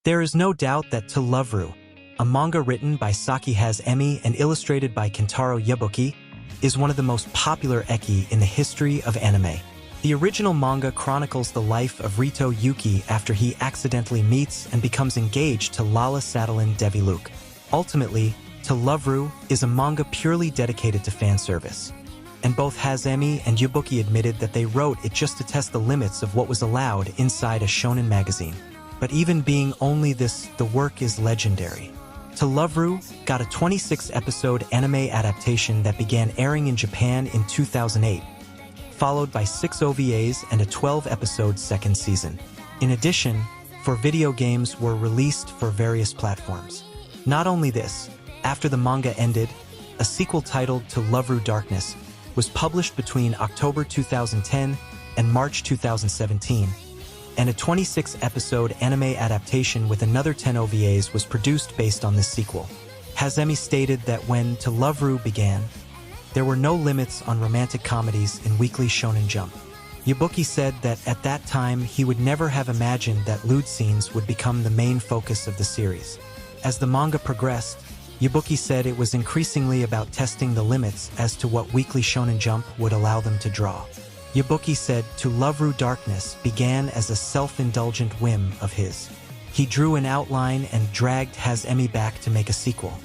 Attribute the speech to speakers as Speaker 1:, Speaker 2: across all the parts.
Speaker 1: There is no doubt that To Love Ru, a manga written by Saki Has-emi and illustrated by Kentaro Yabuki, is one of the most popular eki in the history of anime. The original manga chronicles the life of Rito Yuki after he accidentally meets and becomes engaged to Lala Sadalin Devi Luke. Ultimately, To Love Ru is a manga purely dedicated to fan service. And both Has-emi and Yabuki admitted that they wrote it just to test the limits of what was allowed inside a shonen magazine. But even being only this, the work is legendary. To Love Ru got a 26-episode anime adaptation that began airing in Japan in 2008, followed by 6 OVAs and a 12-episode second season. In addition, 4 video games were released for various platforms. Not only this, after the manga ended, a sequel titled To Love Ru Darkness was published between October 2010 and March 2017, and a 26-episode anime adaptation with another 10 OVAs was produced based on this sequel. Has-emi stated that when To Love Ru began, there were no limits on romantic comedies in Weekly Shonen Jump. Yabuki said that at that time he would never have imagined that lewd scenes would become the main focus of the series. As the manga progressed, Yabuki said it was increasingly about testing the limits as to what Weekly Shonen Jump would allow them to draw. Yabuki said To Love Ru Darkness began as a self-indulgent whim of his. He drew an outline and dragged Has-emi back to make a sequel.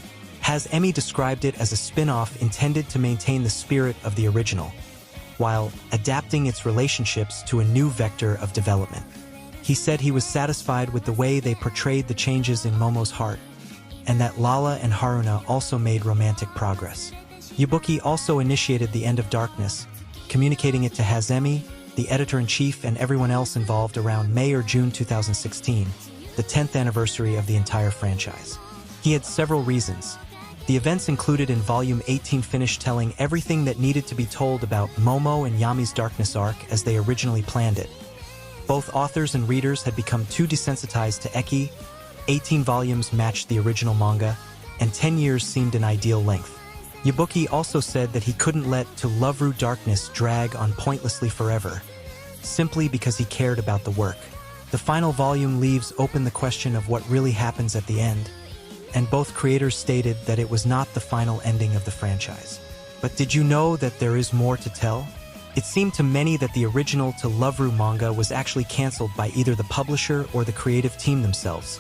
Speaker 1: Has-emi described it as a spin-off intended to maintain the spirit of the original, while adapting its relationships to a new vector of development. He said he was satisfied with the way they portrayed the changes in Momo's heart, and that Lala and Haruna also made romantic progress. Yabuki also initiated the end of Darkness, communicating it to Has-emi, the editor-in-chief, and everyone else involved around May or June 2016, the 10th anniversary of the entire franchise. He had several reasons. The events included in Volume 18 finished telling everything that needed to be told about Momo and Yami's Darkness arc as they originally planned it. Both authors and readers had become too desensitized to eki, 18 volumes matched the original manga, and 10 years seemed an ideal length. Yabuki also said that he couldn't let To Love Ru Darkness drag on pointlessly forever, simply because he cared about the work. The final volume leaves open the question of what really happens at the end, and both creators stated that it was not the final ending of the franchise. But did you know that there is more to tell? It seemed to many that the original To Love Ru manga was actually cancelled by either the publisher or the creative team themselves,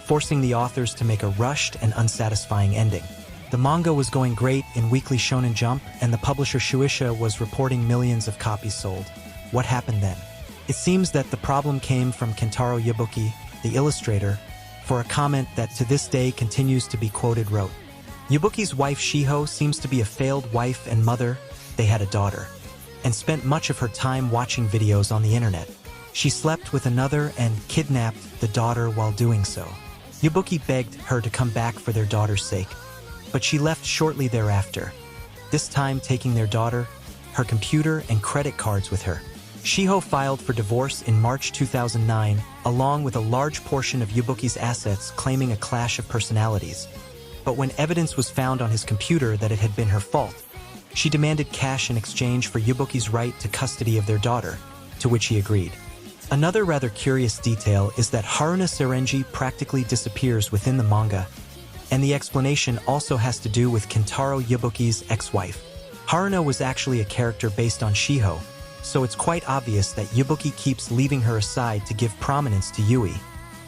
Speaker 1: forcing the authors to make a rushed and unsatisfying ending. The manga was going great in Weekly Shonen Jump, and the publisher Shueisha was reporting millions of copies sold. What happened then? It seems that the problem came from Kentaro Yabuki, the illustrator, for a comment that to this day continues to be quoted wrote, "Yabuki's wife Shiho seems to be a failed wife and mother. They had a daughter, and spent much of her time watching videos on the internet. She slept with another and kidnapped the daughter while doing so. Yabuki begged her to come back for their daughter's sake, but she left shortly thereafter, this time taking their daughter, her computer, and credit cards with her. Shiho filed for divorce in March 2009, along with a large portion of Yabuki's assets, claiming a clash of personalities. But when evidence was found on his computer that it had been her fault, she demanded cash in exchange for Yabuki's right to custody of their daughter, to which he agreed. Another rather curious detail is that Haruna Serenji practically disappears within the manga, and the explanation also has to do with Kentaro Yabuki's ex-wife. Haruna was actually a character based on Shiho, so it's quite obvious that Yabuki keeps leaving her aside to give prominence to Yui,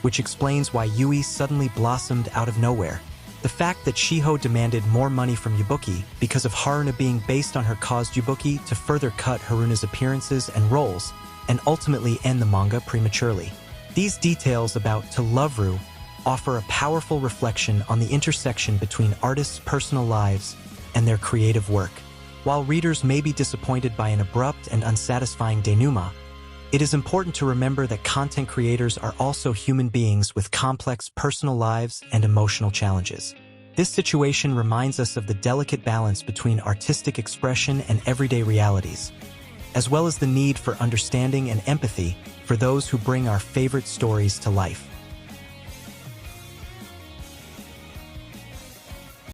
Speaker 1: which explains why Yui suddenly blossomed out of nowhere. The fact that Shiho demanded more money from Yabuki because of Haruna being based on her caused Yabuki to further cut Haruna's appearances and roles, and ultimately end the manga prematurely. These details about To Love Ru offer a powerful reflection on the intersection between artists' personal lives and their creative work. While readers may be disappointed by an abrupt and unsatisfying denouement, it is important to remember that content creators are also human beings with complex personal lives and emotional challenges. This situation reminds us of the delicate balance between artistic expression and everyday realities, as well as the need for understanding and empathy for those who bring our favorite stories to life.